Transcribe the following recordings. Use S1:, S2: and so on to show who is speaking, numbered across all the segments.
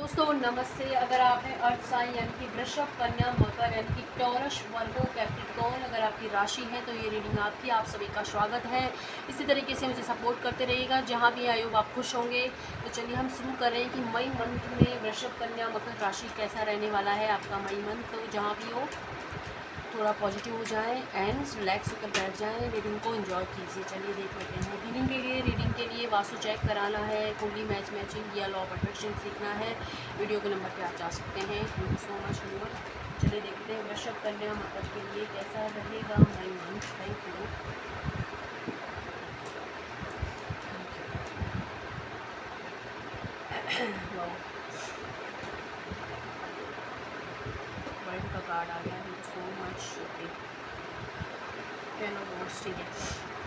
S1: दोस्तों नमस्ते। अगर आप हैं अर्थ साइन यानी कि वृषभ, कन्या, मकर यानी कि टॉरस, वर्गो, कैप्रिकॉर्न अगर आपकी राशि है तो ये रीडिंग आपकी आप सभी का स्वागत है। इसी तरीके से मुझे सपोर्ट करते रहिएगा, जहाँ भी आयोग आप खुश होंगे। तो चलिए हम शुरू कर रहे हैं कि मई मंथ में वृषभ, कन्या, मकर राशि कैसा रहने वाला है आपका मई मंथ। तो जहाँ भी हो थोड़ा पॉजिटिव हो जाए एंड रिलैक्स होकर बैठ जाएं, रीडिंग को एंजॉय कीजिए। चलिए देख लेते हैं। रीडिंग के लिए वास्तु चेक कराना है, कुंडली मैचिंग या लॉ ऑफ अट्रैक्शन सीखना है, वीडियो के नंबर पे आप जा सकते हैं। Thank you so much viewer. चलिए देखते हैं वृषभ, कन्या, मकर के लिए कैसा रहेगा मई मंथ। Thank you. वर्ल्ड का कार्ड आ गया। Thank you so much. ठीक है।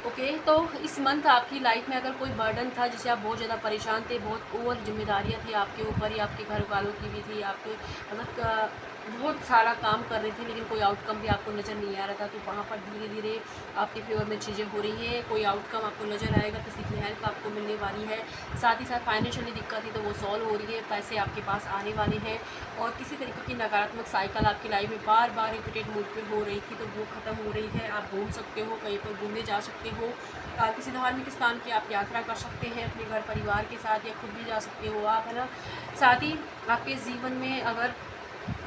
S1: ओके तो इस मंथ आपकी लाइफ में अगर कोई बर्डन था जिससे आप बहुत ज़्यादा परेशान थे, बहुत ओवर जिम्मेदारियां थी आपके ऊपर या आपके घर वालों की भी थी, आपके मतलब बहुत सारा काम कर रही थी लेकिन कोई आउटकम भी आपको नज़र नहीं आ रहा था, तो वहाँ पर धीरे धीरे आपके फेवर में चीज़ें हो रही हैं। कोई आउटकम आपको नज़र आएगा, किसी की हेल्प आपको मिलने वाली है। साथ ही साथ फाइनेंशियली दिक्कत थी तो वो सॉल्व हो रही है, पैसे आपके पास आने वाले हैं। और किसी तरीके की नकारात्मक साइकिल आपकी लाइफ में बार बार रिपीटेड मूड पे हो रही थी तो वो ख़त्म हो रही है। आप घूम सकते हो, कहीं पर घूमने जा सकते हो, किसी धार्मिक स्थान की आप यात्रा कर सकते हैं अपने घर परिवार के साथ, या खुद भी जा सकते हो आप, है ना। साथ ही आपके जीवन में अगर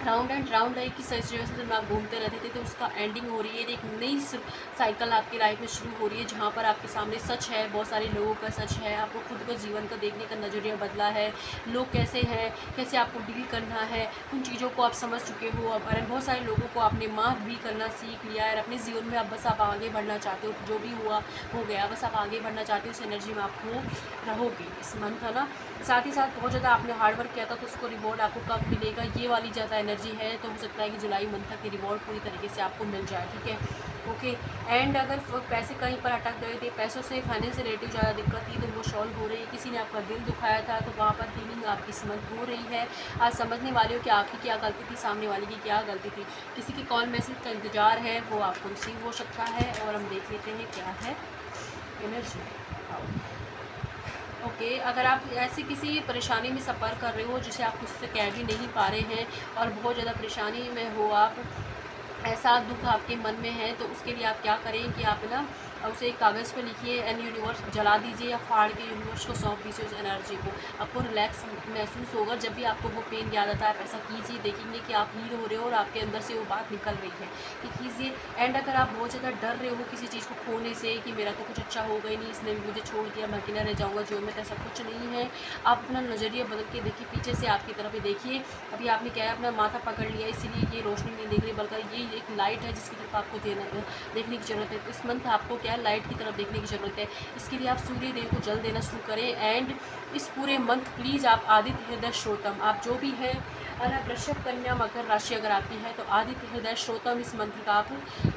S1: राउंड एंड राउंड एक ही सिचुएशन में आप घूमते रहते थे तो उसका एंडिंग हो रही है। एक नई साइकिल आपकी लाइफ में शुरू हो रही है, जहाँ पर आपके सामने सच है, बहुत सारे लोगों का सच है। आपको खुद का जीवन का देखने का नज़रिया बदला है, लोग कैसे हैं, कैसे आपको डील करना है, उन चीज़ों को आप समझ चुके हो। और बहुत सारे लोगों को आपने माफ़ भी करना सीख लिया है। अपने जीवन में बस आप आगे बढ़ना चाहते हो, जो भी हुआ हो गया, बस आप आगे बढ़ना चाहते हो, उस एनर्जी में आप हो रहोगे इस मंथ, है ना। साथ ही साथ बहुत ज़्यादा आपने हार्ड वर्क किया था तो उसको रिवॉर्ड आपको कब मिलेगा, ये वाली ज़्यादा एनर्जी है। तो हो सकता है कि जुलाई मंथ तक रिवॉर्ड पूरी तरीके से आपको मिल जाए, ठीक है। ओके एंड अगर पैसे कहीं पर अटक गए थे, पैसों से फाइनेंस रिलेटिव ज़्यादा दिक्कत थी तो वो सॉल्व हो रही है। किसी ने आपका दिल दुखाया था तो वहाँ पर हीलिंग आपकी इस मंथ हो रही है। आज समझने वाले हो कि आपकी क्या गलती थी, सामने वाले की क्या गलती थी। किसी की कॉल मैसेज का इंतज़ार है, वो आपको रिसीव हो सकता है। और हम देख लेते हैं क्या है एनर्जी। ओके अगर आप ऐसे किसी परेशानी में सफ़र कर रहे हो जिसे आप उससे कह भी नहीं पा रहे हैं और बहुत ज़्यादा परेशानी में हो आप, ऐसा दुख आपके मन में है, तो उसके लिए आप क्या करें कि आप ना उसे एक कागज़ पे लिखिए एंड यूनिवर्स जला दीजिए या फाड़ के यूनिवर्स को सौंप दीजिए उस एनर्जी को। आपको रिलैक्स महसूस होगा। जब भी आपको वो पेन याद आता है आप ऐसा कीजिए, देखेंगे कि आप हील हो रहे हो और आपके अंदर से वो बात निकल रही है, ये कीजिए। एंड अगर आप बहुत ज़्यादा डर रहे हो किसी चीज़ को खोने से कि मेरा तो कुछ अच्छा होगा ही नहीं, इसने मुझे छोड़ दिया, मैं अकेला रह जाऊँगा जीवन में, तो ऐसा कुछ नहीं है। आप अपना नज़रिया बदल के देखिए, पीछे से आपकी तरफ ही देखिए। अभी आपने क्या है, अपना माथा पकड़ लिया, इसीलिए ये रोशनी नहीं देख रही, बल्कि ये एक लाइट है जिसकी तरफ आपको देखने की ज़रूरत है। तो इस मंथ आपको क्या है, लाइट की तरफ देखने की ज़रूरत है। इसके लिए आप सूर्य देव को जल देना शुरू करें। एंड इस पूरे मंथ प्लीज़ आप आदित्य हृदय श्रोतम, आप जो भी हैं अगर वृषभ, कन्या, मकर राशि अगर आपकी है तो आदित्य हृदय श्रोतम इस मंत्र का आप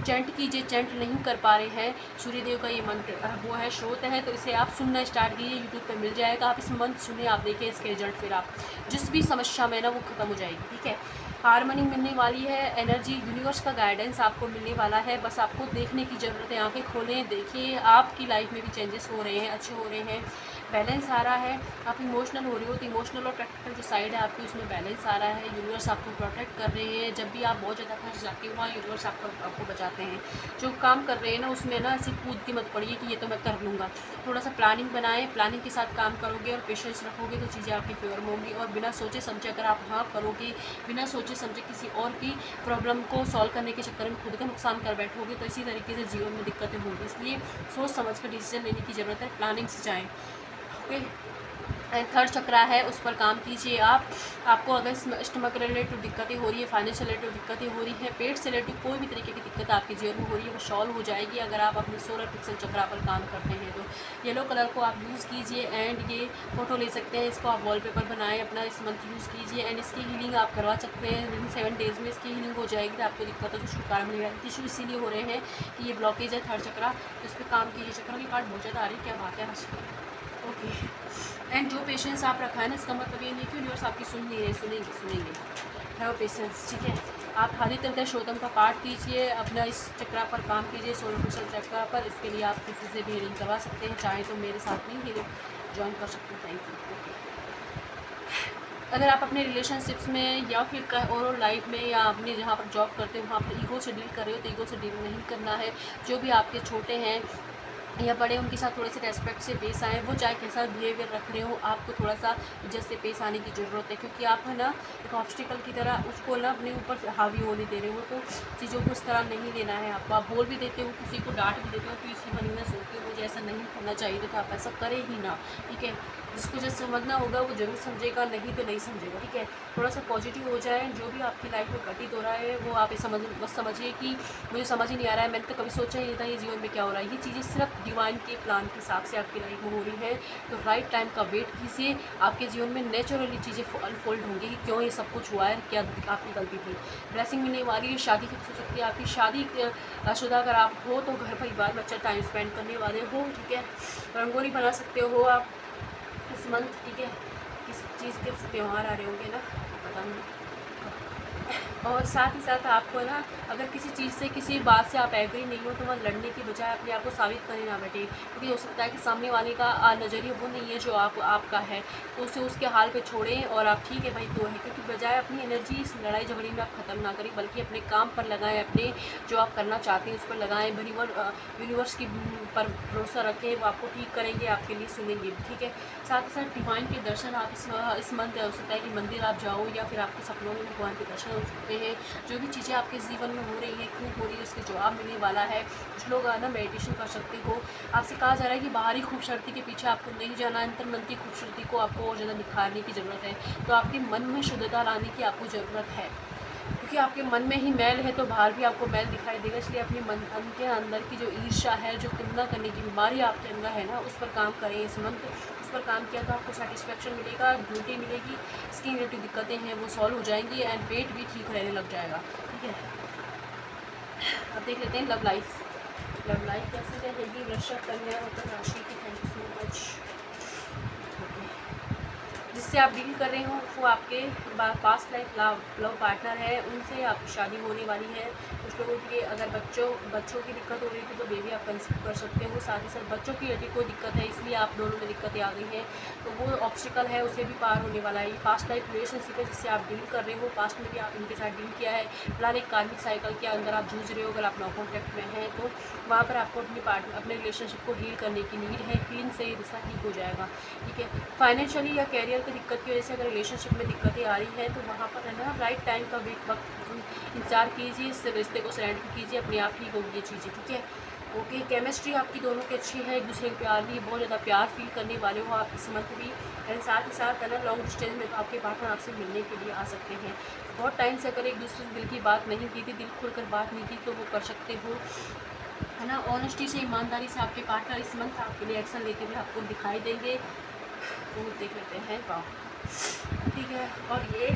S1: चैंट कीजिए। चैंट नहीं कर पा रहे हैं, सूर्यदेव का ये मंत्र वो है, श्रोत है, तो इसे आप सुनना स्टार्ट कीजिए। यूट्यूब पे मिल जाएगा, आप इस मंत्र सुने, आप देखें इसके रिजल्ट, फिर आप जिस भी समस्या में ना वो ख़त्म हो जाएगी, ठीक है। हारमोनी मिलने वाली है, एनर्जी यूनिवर्स का गाइडेंस आपको मिलने वाला है। बस आपको देखने की ज़रूरत है, आंखें खोलें, देखिए आपकी लाइफ में भी चेंजेस हो रहे हैं, अच्छे हो रहे हैं, बैलेंस आ रहा है। आप इमोशनल हो रहे हो तो इमोशनल और प्रैक्टिकल जो साइड है आपकी उसमें बैलेंस आ रहा है। यूनिवर्स आपको प्रोटेक्ट कर रहे हैं। जब भी आप बहुत ज़्यादा फंस जाते हो वहाँ यूनिवर्स आपको बचाते हैं। जो काम कर रहे हैं ना उसमें ना ऐसी कूद के मत पड़िए कि ये तो मैं कर लूँगा। थोड़ा सा प्लानिंग बनाएं, प्लानिंग के साथ काम करोगे और पेशेंस रखोगे तो चीज़ें आपके फेवर में होंगी। और बिना सोचे समझे अगर आप हाँ करोगे, बिना सोचे समझे किसी और की प्रॉब्लम को सॉल्व करने के चक्कर में खुद का नुकसान कर बैठोगे तो इसी तरीके से जीवन में दिक्कतें होंगी। इसलिए सोच समझ कर डिसीजन लेने की ज़रूरत है, प्लानिंग से जाएँ, ओके। थर्ड चक्रा है उस पर काम कीजिए आप। आपको अगर स्टमक रिलेटेड दिक्कतें हो रही है, फाइनेंशियल रिलेटेड दिक्कतें हो रही हैं, पेट से रिलेटेड कोई भी तरीके की दिक्कत आपके जीवन में हो रही है वो सॉल्व हो जाएगी अगर आप अपने सोलर प्लेक्सस चक्रा पर काम करते हैं तो। येलो कलर को आप यूज़ कीजिए एंड ये फ़ोटो ले सकते हैं, इसको आप वॉलपेपर बनाएं अपना, इस मंथ यूज़ कीजिए। एंड इसकी हीलिंग आप करवा सकते हैं, विदिन 7 डेज़ में इसकी हीलिंग हो जाएगी। तो आपको दिक्कतों से छुटकारा मिलेगा। इशू इसीलिए हो रहे हैं कि ये ब्लॉकेज है थर्ड चक्रा, तो इस पर काम कीजिए। चक्रा की कार्ड बहुत ज़्यादा आ रही है, क्या बात है, ओके। एंड जो पेशेंस आप रखा है ना, इसका मतलब ये नहीं कि यूनिवर्स आपकी सुन नहीं रहे, सुनेंगे। है वो पेशेंस, ठीक है। आप आदित्य हृदय श्रोतम का पाठ कीजिए, अपना इस चक्रा पर काम कीजिए, सोलर प्लेक्सस चक्रा पर। इसके लिए आप किसी से भी हीलिंग करवा सकते हैं, चाहे तो मेरे साथ भी हीलिंग ज्वाइन कर सकते हैं। Thank you, okay. अगर आप अपने रिलेशनशिप्स में या फिर ओवरऑल लाइफ में या अपने जहाँ पर जॉब करते हो वहाँ पर ईगो से डील कर रहे हो तो ईगो से डील नहीं करना है। जो भी आपके छोटे हैं या बड़े, उनके साथ थोड़े से रेस्पेक्ट से पेश आएँ। वो चाहे कैसा बिहेवियर रख रहे हो, आपको थोड़ा सा इज्जत से पेश आने की ज़रूरत है, क्योंकि आप है ना एक ऑब्स्टिकल की तरह उसको ना अपने ऊपर हावी होने दे रहे हो। तो चीज़ों को इस तरह नहीं लेना है आपको। आप बोल भी देते हो, किसी को डांट भी देते हो तो इसी मन में सोचते हो मुझे ऐसा नहीं करना चाहिए, तो आप ऐसा करें ही ना, ठीक है। जिसको जो समझना होगा वो ज़रूर समझेगा, नहीं तो नहीं समझेगा, ठीक है। थोड़ा सा पॉजिटिव हो जाए। जो भी आपकी लाइफ में घटित हो रहा है वो आप बस समझिए कि मुझे समझ ही नहीं आ रहा है, मैंने तो कभी सोचा ही नहीं था ये जीवन में क्या हो रहा है। ये चीज़ें सिर्फ डिवाइन के प्लान के हिसाब से आपकी लाइफ में हो रही है। तो राइट टाइम का वेट कीजिए, आपके जीवन में नेचुरली चीज़ें अनफोल्ड होंगी कि क्यों ये सब कुछ हुआ है, क्या आपकी गलती थी। ब्लेसिंग मिलने वाली है, शादी फिक्स हो सकती है आपकी। शादी शुदा अगर आप हो तो घर परिवार में अच्छा टाइम स्पेंड करने वाले हो, ठीक है। रंगोली बना सकते हो आप इस मंथ, ठीक है। किस चीज़ के त्यौहार आ रहे होंगे ना, पता नहीं। और साथ ही साथ आपको ना अगर किसी चीज़ से, किसी बात से आप एग्री नहीं हो तो वह लड़ने की बजाय अपने आप को साबित करें ना बैठे, क्योंकि हो सकता है कि सामने वाले का नज़रिया वो नहीं है जो आपका है, तो उसे उसके हाल पे छोड़ें और आप ठीक है भाई तो है, क्योंकि बजाय अपनी एनर्जी इस लड़ाई झगड़े में आप ख़त्म ना करें, बल्कि अपने काम पर लगाएं, अपने जो आप करना चाहते हैं उस पर लगाएं। यूनिवर्स की पर भरोसा रखें, वो आपको ठीक करेंगे, आपके लिए सुनेंगे, ठीक है। साथ ही साथ डिवाइन के दर्शन आप इस मंथ हो सकता है कि मंदिर आप जाओ या फिर आपके सपनों में भगवान के दर्शन हो सकते हैं। जो भी चीज़ें आपके जीवन में हो रही है, क्यों हो रही है, उसके जवाब मिलने वाला है। कुछ लोग ना मेडिटेशन कर सकते हो। आपसे कहा जा रहा है कि बाहरी खूबसूरती के पीछे आपको नहीं जाना, अंतर मन की खूबसूरती को आपको और ज़्यादा निखारने की ज़रूरत है। तो आपके मन में शुद्धता लाने की आपको ज़रूरत है, क्योंकि आपके मन में ही मैल है तो बाहर भी आपको मैल दिखाई देगा। इसलिए अपने मन के अंदर की जो ईर्ष्या है, जो तुलना करने की बीमारी आपके अंदर है ना, उस पर काम करें इस मंथ। उस पर काम किया तो आपको सेटिस्फेक्शन मिलेगा, ब्यूटी मिलेगी, स्किन रिलेटेड दिक्कतें हैं वो सॉल्व हो जाएंगी एंड वेट भी ठीक रहने लग जाएगा, ठीक है। अब देख लेते हैं लव लाइफ। लव लाइफ कैसे रहेगी वृश्चिक कन्या मकर राशि की। Thank you so much. जिससे आप डील कर रहे हो वो आपके पास्ट लाइफ लव पार्टनर है, उनसे आपकी शादी होने वाली है। कुछ लोगों के लिए अगर बच्चों की दिक्कत हो रही थी तो बेबी आप कंसीव कर सकते हो। साथ ही साथ बच्चों की यदि कोई दिक्कत है इसलिए आप दोनों में दिक्कतें आ गई हैं तो वो ऑब्स्टिकल है, उसे भी पार होने वाला है। ये पास्ट लाइफ रिलेशनशिप है जिससे आप डील कर रहे हो, पास्ट में भी आप इनके साथ डील किया है। फिलहाल एक कार्मिक साइकिल के अंदर आप जूझ रहे हो। अगर आप नो कॉन्टैक्ट में हैं तो वहाँ पर आपको अपने रिलेशनशिप को हील करने की नीड है। हीलिंग से ये रिश्ता ठीक हो जाएगा, ठीक है। फाइनेंशियली या कैरियर की दिक्कत की वजह से अगर रिलेशनशिप में दिक्कतें आ रही है तो वहाँ पर है ना राइट टाइम का वक्त इंतजार कीजिए, इस रिश्ते को सरेंडर कीजिए, अपने आप ठीक होगी ये चीज़ें, ठीक है। ओके, केमिस्ट्री आपकी दोनों की अच्छी है, एक दूसरे के प्यार भी बहुत ज़्यादा प्यार फील करने वाले हो आप इस मंथ भी। एंड साथ ही साथ है ना लॉन्ग डिस्टेंस में तो आपके पार्टनर आपसे मिलने के लिए आ सकते हैं। बहुत टाइम से अगर एक दूसरे से दिल की बात नहीं की थी, दिल खुलकर बात नहीं की तो वो कर सकते हो, है ना। ऑनेस्टी से, ईमानदारी से आपके पार्टनर इस मंथ आपके लिए एक्शन लेते हुए आपको दिखाई देंगे। वो देख लेते हैं, वाह, ठीक है। और ये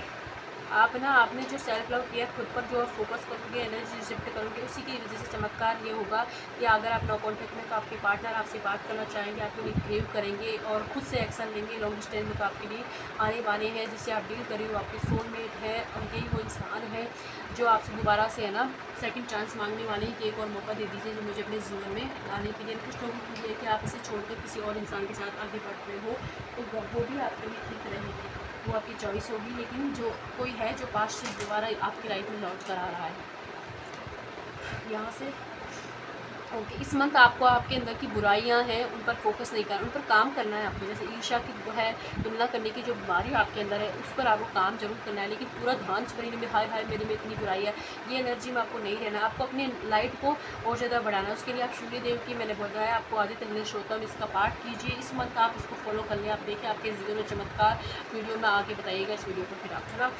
S1: आप ना आपने जो सेल्फ लव किया खुद पर जो फोकस करोगे, एनर्जी शिफ्ट करोगे, उसी की वजह से चमत्कार ये होगा कि अगर आप नो कॉन्टैक्ट में तो आपके पार्टनर आपसे बात करना चाहेंगे, आपके लिए क्रेव करेंगे और खुद से एक्शन लेंगे। लॉन्ग डिस्टेंस में तो आपके लिए आने वाले हैं जिससे आप डील करें, वो आपके सोलमेट है और यही वो इंसान है जो आपसे दोबारा से है ना सेकंड चांस मांगने वाले हैं कि एक और मौका दे दीजिए जो मुझे अपने जीवन में लाने के लिए। कुछ लोगों के लिए कि आप इसे छोड़कर किसी और इंसान के साथ आगे बढ़ रहे हो तो वो भी आपके लिए ठीक रहेगी, वो आपकी चॉइस होगी। लेकिन जो कोई है जो पास्ट से दोबारा आपकी लाइफ में लौट कर आ रहा है यहाँ से। ओके, इस मंथ आपको आपके अंदर की बुराइयां हैं उन पर फोकस नहीं करना, उन पर काम करना है आपको। जैसे ईर्ष्या की है, तुलना करने की जो बीमारी आपके अंदर है उस पर आपको काम जरूर करना है, लेकिन पूरा ध्यान से में हाय हाय मेरे में इतनी बुराई है, ये एनर्जी में आपको नहीं रहना। आपको अपने लाइट को और ज़्यादा बढ़ाना है। उसके लिए आप सूर्य देव की मैंने बताया आपको आदित्य हृदय इसका पाठ कीजिए। इस मंथ आप इसको फॉलो कर लें, आप देखें आपके जीवन में चमत्कार। वीडियो में आगे बताइएगा, इस वीडियो को फिर आप थोड़ा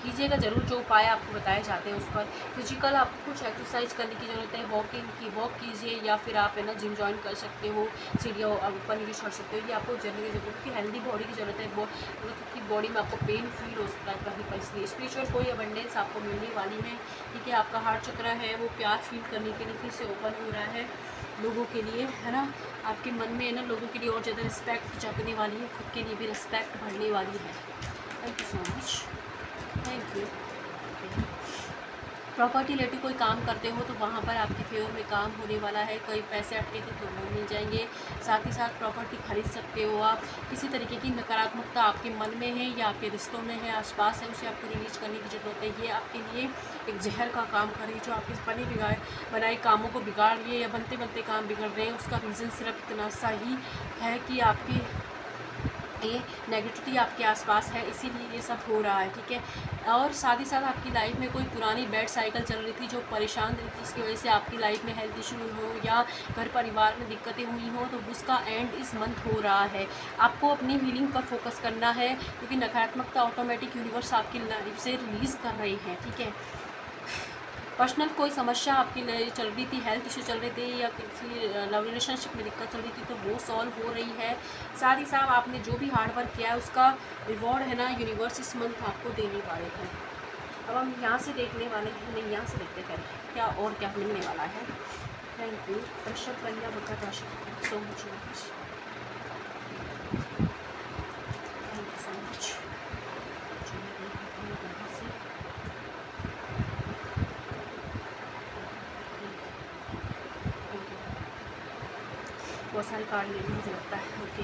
S1: कीजिएगा ज़रूर, जो उपाय आपको बताए जाते हैं उस पर। फिजिकल आपको कुछ एक्सरसाइज करने की ज़रूरत है, वॉक कीजिए या फिर आप है ना जिम ज्वाइन कर सकते हो, सीढ़ियों ऊपर नीचे चढ़ सकते हो। ये आपको जनरल की जरूरत है, हेल्दी बॉडी की ज़रूरत है। क्योंकि बॉडी में आपको पेन फील हो सकता है कहीं पर, इसलिए स्पिरिचुअल कोई अबंडेंस आपको मिलने वाली है, ठीक है। आपका हार्ट चक्र है वो प्यार फील करने के लिए फिर से ओपन हो रहा है लोगों के लिए, है ना। आपके मन में है ना लोगों के लिए और ज़्यादा रिस्पेक्ट जगने वाली है, खुद के लिए भी रिस्पेक्ट बढ़ने वाली है। Thank you so much, thank you. Property related कोई काम करते हो तो वहाँ पर आपके फेवर में काम होने वाला है। कई पैसे अटके थे तो वो मिल जाएंगे। साथ ही साथ प्रॉपर्टी खरीद सकते हो आप। किसी तरीके की नकारात्मकता आपके मन में है या आपके रिश्तों में है, आसपास है, उसे आपको रिलीज करने की ज़रूरत है। ये आपके लिए एक जहर का काम करे जो आपके बने बनाए कामों को बिगाड़ रही है या बनते बनते काम बिगड़ रहे हैं। उसका रीज़न सिर्फ इतना सा ही है कि आपकी ये नेगेटिविटी आपके आसपास है, इसीलिए ये सब हो रहा है, ठीक है। और साथ ही साथ आपकी लाइफ में कोई पुरानी बैड साइकिल चल रही थी जो परेशान रही थी, जिसकी वजह से आपकी लाइफ में हेल्थ इशू हो या घर परिवार में दिक्कतें हुई हो, तो उसका एंड इस मंथ हो रहा है। आपको अपनी हीलिंग पर फोकस करना है क्योंकि नकारात्मकता ऑटोमेटिक यूनिवर्स आपकी लाइफ से रिलीज़ कर रही है, ठीक है। पर्सनल कोई समस्या आपकी चल रही थी, हेल्थ इशू चल रहे थे या किसी लव रिलेशनशिप में दिक्कत चल रही थी, तो वो सॉल्व हो रही है। साथ ही साथ आपने जो भी हार्ड वर्क किया है उसका रिवॉर्ड है ना यूनिवर्स इस मंथ आपको देने वाले हैं। अब हम यहाँ से देखने वाले हैं, नहीं यहाँ से देखते हैं क्या और क्या मिलने वाला है। Thank you. वृषभ, कन्या, मकर राशि, so much, thank you so much. बहुत सारे कार्ड ले मुझे लगता है। ओके,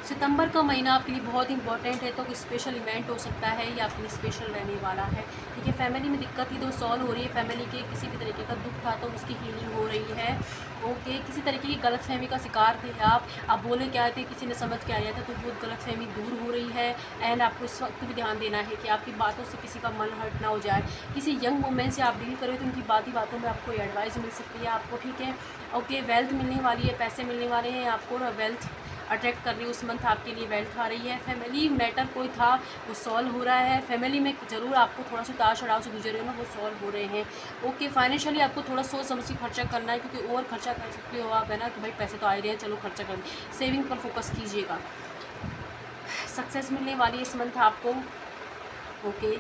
S1: सितंबर का महीना आपके लिए बहुत इंपॉर्टेंट है, तो कोई स्पेशल इवेंट हो सकता है या आपके लिए स्पेशल रहने वाला है, ठीक है। फैमिली में दिक्कत थी तो सॉल्व हो रही है। फैमिली के किसी भी तरीके का दुख था तो उसकी हीलिंग हो रही है। ओके, किसी तरीके की गलतफहमी का शिकार थे आप बोले क्या थे, किसी ने समझ के आया था, तो वो गलतफहमी दूर हो रही है। एंड आपको इस वक्त भी ध्यान देना है कि आपकी बातों से किसी का मन हर्ट ना हो जाए। किसी यंग वुमेन से आप डील करें तो उनकी बातों में आपको एडवाइस मिल सकती है आपको, ठीक है। ओके, वेल्थ मिलने वाली है, पैसे मिलने वाले हैं आपको, वेल्थ अट्रैक्ट कर रही है उस मंथ आपके लिए, वेल्थ आ रही है। फैमिली मैटर कोई था वो सॉल्व हो रहा है। फैमिली में ज़रूर आपको थोड़ा सा उतार चढ़ाव से गुजरे हो ना, वो सॉल्व हो रहे हैं। ओके, फाइनेंशियली आपको थोड़ा सोच समझ के खर्चा करना है क्योंकि ओवर खर्चा कर सकते हो आप, है ना, कि भाई पैसे तो आ ही रहे हैं, चलो खर्चा कर। सेविंग पर फोकस कीजिएगा। सक्सेस मिलने वाली है इस मंथ आपको। ओके,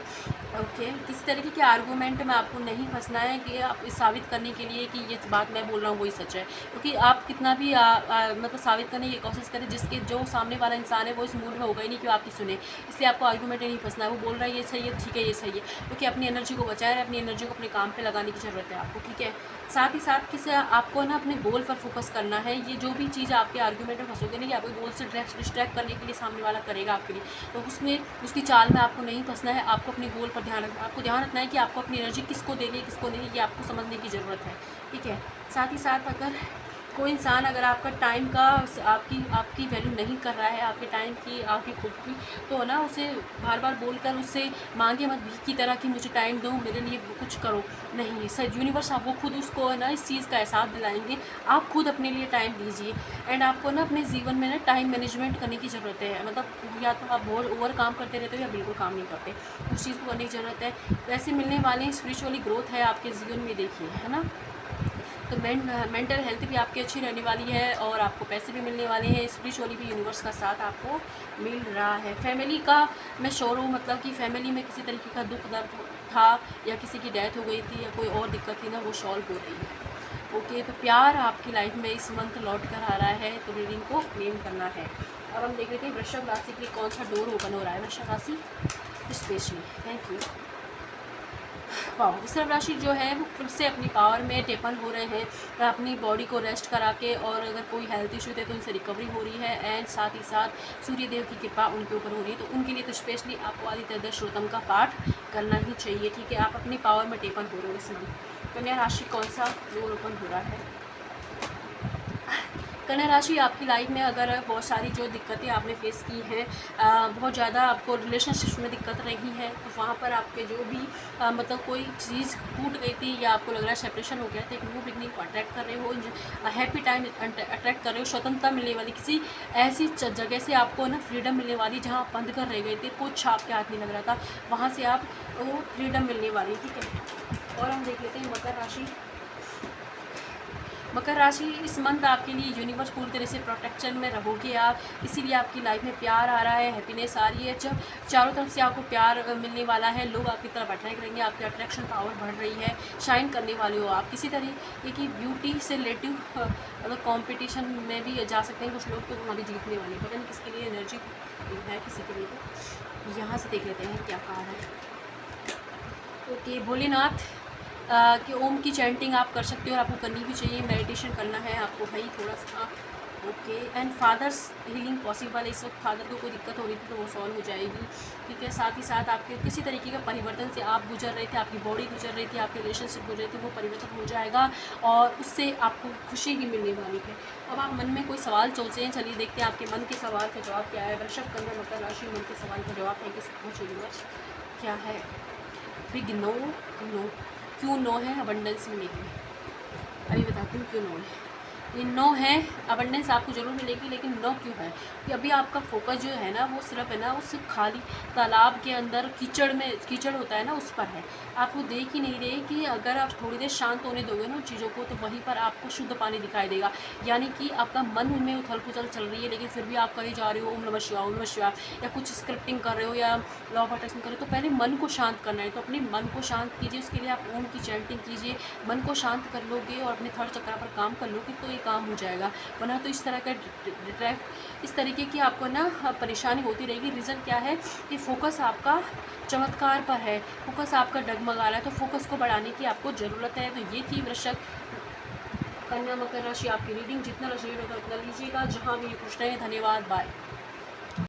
S1: किसी तरीके के आर्गूमेंट में आपको नहीं फंसना है कि आप साबित करने के लिए कि ये बात मैं बोल रहा हूँ वही सच है, क्योंकि आप कितना भी मतलब साबित करने की कोशिश करें, जिसके जो सामने वाला इंसान है वो इस मूड में होगा ही नहीं कि वो आपकी सुने। इसलिए आपको आर्गूमेंट नहीं फंसना है। वो बोल रहा है ये सही है, ठीक है, ये सही है, क्योंकि अपनी एनर्जी को बचाए रहे, अपनी एनर्जी को अपने काम पर लगाने की ज़रूरत है आपको, ठीक है। साथ ही साथ किसी आपको ना अपने गोल पर फोकस करना है। ये जो भी चीज़ आपके आर्गूमेंट में फंसोगे नहीं, आपके गोल से डिस्ट्रैक्ट करने के लिए सामने वाला करेगा आपके लिए, तो उसमें उसकी चाल में आपको नहीं फंसना है। आपको अपने गोल पर आपको ध्यान रखना है कि आपको अपनी एनर्जी किसको देनी है, किसको नहीं, ये आपको समझने की ज़रूरत है, ठीक है। साथ ही साथ अगर कोई इंसान अगर आपका टाइम का आपकी वैल्यू नहीं कर रहा है, आपके टाइम की, आपकी खुद की, तो ना उसे बार बार बोलकर उससे मांगे मत भीख की तरह कि मुझे टाइम दो, मेरे लिए कुछ करो। नहीं, सर यूनिवर्स आपको खुद उसको ना इस चीज़ का एहसास दिलाएंगे। आप खुद अपने लिए टाइम दीजिए। एंड आपको ना अपने जीवन में ना टाइम मैनेजमेंट करने की ज़रूरत है। मतलब या तो आप बहुत ओवर काम करते रहते हो या बिल्कुल काम नहीं करते, उस चीज़ को करने की ज़रूरत है। वैसे मिलने वाले स्पिरिचुअली ग्रोथ है आपके जीवन में, देखिए, है ना। तो मेंटल हेल्थ भी आपकी अच्छी रहने वाली है और आपको पैसे भी मिलने वाले हैं। स्पिरिचुअली भी यूनिवर्स का साथ आपको मिल रहा है। फैमिली का मैं श्योर हूँ, मतलब कि फैमिली में किसी तरीके का दुख दर्द था या किसी की डेथ हो गई थी या कोई और दिक्कत थी ना, वो सॉल्व हो रही है। ओके, तो प्यार आपकी लाइफ में इस मंथ लौट कर आ रहा है, तो रीडिंग को क्लेम करना है। अब हम देख लेते हैं वृषभ राशि के लिए कौन सा डोर ओपन हो रहा है। वृषभ राशि स्पेशली, थैंक यू। वाह, वृषभ राशि जो है वो फिर से अपनी पावर में टेपन हो रहे हैं, अपनी बॉडी को रेस्ट करा के, और अगर कोई हेल्थ इशू थे तो उनसे रिकवरी हो रही है। एंड साथ ही साथ सूर्य देव की कृपा उनके ऊपर हो रही है, तो उनके लिए तो स्पेशली आपको आदित्य हृदय का पाठ करना ही चाहिए, ठीक है। आप अपनी पावर में टेपन हो रहे हो इस मंथ। कन्या राशि कौन सा डोर ओपन हो रहा है। कन्या राशि आपकी लाइफ में अगर बहुत सारी जो दिक्कतें आपने फेस की हैं, बहुत ज़्यादा आपको रिलेशनशिप में दिक्कत रही है, तो वहाँ पर आपके जो भी मतलब कोई चीज़ टूट गई थी या आपको लग रहा है सेपरेशन हो गया था, एक न्यू बिगनिंग को अट्रैक्ट कर रहे हो, हैप्पी टाइम अट्रैक्ट कर रहे हो, स्वतंत्रता मिलने वाली, किसी ऐसी जगह से आपको ना फ्रीडम मिलने वाली जहाँ आप बंद कर रह गए थे, कुछ आपके हाथ नहीं लग रहा था, वहाँ से आप वो फ्रीडम मिलने वाली, ठीक है। और हम देख लेते हैं मकर राशि। मकर राशि इस मंथ आपके लिए यूनिवर्स पूरी तरह से प्रोटेक्शन में रहोगे आप, इसीलिए आपकी लाइफ में प्यार आ रहा है, हैप्पीनेस आ रही है। जब चारों तरफ से आपको प्यार मिलने वाला है, लोग आपकी तरफ अट्रैक्ट करेंगे, आपकी अट्रैक्शन पावर बढ़ रही है, शाइन करने वाले हो आप। किसी तरीके की ब्यूटी से रिलेटिव मतलब कॉम्पिटिशन में भी जा सकते हैं कुछ लोग, तो वहाँ भी जीतने वाले, पता नहीं किसके लिए एनर्जी है, किसी के लिए। तो यहाँ से देख लेते हैं क्या कहा है। ओके, भोलेनाथ कि ओम की चैंटिंग आप कर सकते हो और आपको करनी भी चाहिए। मेडिटेशन करना है आपको भाई थोड़ा सा। Okay and fathers healing possible है। इस वक्त फादर को कोई दिक्कत हो रही थी तो वो सॉल्व हो जाएगी, ठीक है। साथ ही साथ आपके किसी तरीके का परिवर्तन से आप गुजर रहे थे, आपकी बॉडी गुजर रही थी, आपके रिलेशनशिप गुजर रहे थे, वो परिवर्तन हो जाएगा और उससे आपको खुशी ही मिलने वाली है। अब आप मन में कोई सवाल सोचते हैं, चलिए देखते हैं आपके मन के सवाल का जवाब क्या है। वृषभ, कन्या, मकर राशि, मन के सवाल का जवाब है कि सचमुच यूनिवर्स क्या है। Big no. नो क्यों नो है अबंडेंस मिलेगी, अभी बताती हूँ क्यों नो है। ये नो है, अबंडेंस आपको ज़रूर मिलेगी, लेकिन नो क्यों है कि अभी आपका फोकस जो है ना वो सिर्फ है ना उस खाली तालाब के अंदर कीचड़ में, कीचड़ होता है ना उस पर है। आप वो देख ही नहीं रहे कि अगर आप थोड़ी देर शांत होने दोगे ना उन चीज़ों को, तो वहीं पर आपको शुद्ध पानी दिखाई देगा। यानी कि आपका मन में उथल पुथल चल रही है, लेकिन फिर भी आप कहीं जा रहे हो ओम नमः शिवाय, ओम नमः शिवाय, या कुछ स्क्रिप्टिंग कर रहे हो या लॉ ऑफ अट्रैक्शन कर रहे हो, तो पहले मन को शांत करना है। तो अपने मन को शांत कीजिए, उसके लिए आप ओम की चैंटिंग कीजिए। मन को शांत कर लोगे और अपने थर्ड चक्र पर काम कर लोगे तो ये काम हो जाएगा। वरना तो इस तरह का इस तरीके की आपको ना परेशानी होती रहेगी। रीज़न क्या है कि फोकस आपका चमत्कार पर है, फोकस आपका डगमगा रहा है, तो फोकस को बढ़ाने की आपको ज़रूरत है। तो ये थी वृश्चिक, कन्या, मकर राशि आपकी रीडिंग। जितना रेजोनेट होता है उतना लीजिएगा। जहाँ भी ये पूछ रहे हैं, धन्यवाद, बाय।